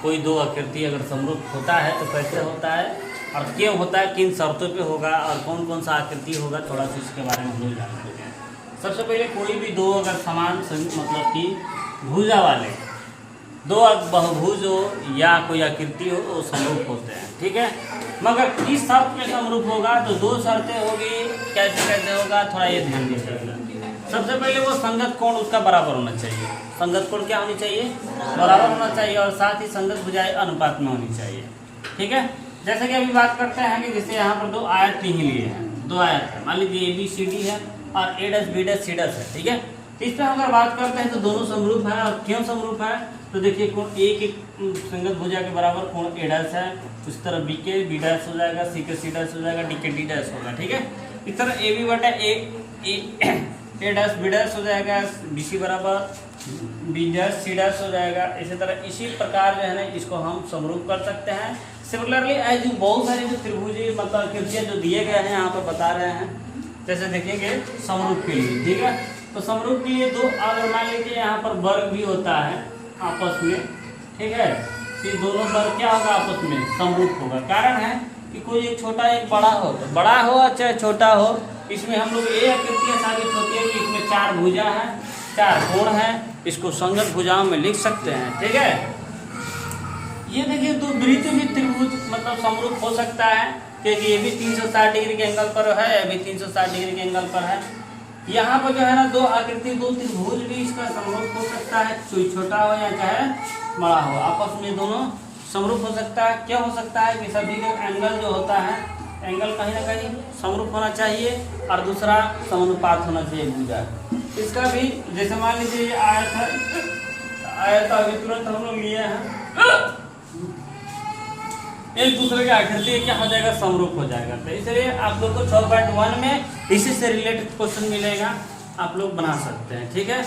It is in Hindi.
कोई दो आकृति अगर समरूप होता है तो कैसे होता है और क्यों होता है, किन शर्तों पे होगा और कौन कौन सा आकृति होगा, थोड़ा सा इसके बारे में हम लोग जानते हैं। सबसे पहले कोई भी दो अगर समान मतलब कि भुजा वाले दो बहुभुज हो या कोई आकृति हो वो समरूप होते हैं, ठीक है। मगर किस शर्त में समरूप होगा, तो दो शर्तें होगी। कैसे कैसे होगा, थोड़ा ये ध्यान दीजिएगा। सबसे पहले वो संगत कोण उसका बराबर होना चाहिए। संगत कोण क्या होनी चाहिए, बराबर होना चाहिए, और साथ ही संगत भुजाएं अनुपात में होनी चाहिए, ठीक है। जैसे कि अभी बात करते हैं कि जैसे यहाँ पर दो आयत ही लिए हैं, दो आयत है, मान लीजिए ABCD है और A'BC' है, ठीक है। तो इस पर अगर बात करते हैं तो दोनों समरूप है। और क्यों समरूप है, तो देखिए कोण A की संगत भुजा के बराबर कोण A' है, उस तरह B के B' हो जाएगा, C के C' हो जाएगा, D के D' होगा, ठीक है। इस तरह AB बटा A' हो जाएगा, BC बराबर B' हो जाएगा। इसी तरह इसी प्रकार जो है ना इसको हम समरूप कर सकते हैं। सिमिलरली एज बहुत सारे जो त्रिभुज मतलब आकृतियाँ जो दिए गए हैं यहाँ पर बता रहे हैं, जैसे देखेंगे समरूप के लिए, ठीक है। तो समरूप के लिए दो अगर मान लीजिए यहाँ पर वर्ग भी होता है आपस में, ठीक है, फिर दोनों वर्ग क्या होगा आपस में समरूप होगा। कारण है कि कोई एक छोटा एक बड़ा हो, तो बड़ा हो चाहे छोटा हो, इसमें हम लोग ये आकृतियाँ साबित होती है कि इसमें चार भुजा है, चार कोण है, इसको संगत भुजाओं में लिख सकते हैं, ठीक है। ये देखिए दो वृत्त भी त्रिभुज मतलब समरूप हो सकता है, क्योंकि ये भी 360 डिग्री के एंगल पर है, ये भी 360 डिग्री के एंगल पर है। यहाँ पर जो है ना दो आकृति दो त्रिभुज भी इसका समरूप हो सकता है, कोई छोटा हो या चाहे बड़ा हो, आपस में दोनों समरूप हो सकता है। क्या हो सकता है कि सभी का एंगल जो होता है, एंगल कहीं ना कहीं समरूप होना चाहिए और दूसरा समानुपात होना चाहिए भुजा। इसका भी जैसे मान लीजिए ये आयत है, आयत अभी तुरंत हम लोग लिए हैं, एक दूसरे के आकृति क्या हो जाएगा, समरूप हो जाएगा। तो इसलिए आप लोग को 6.1 में इसी से रिलेटेड क्वेश्चन मिलेगा, आप लोग बना सकते हैं, ठीक है।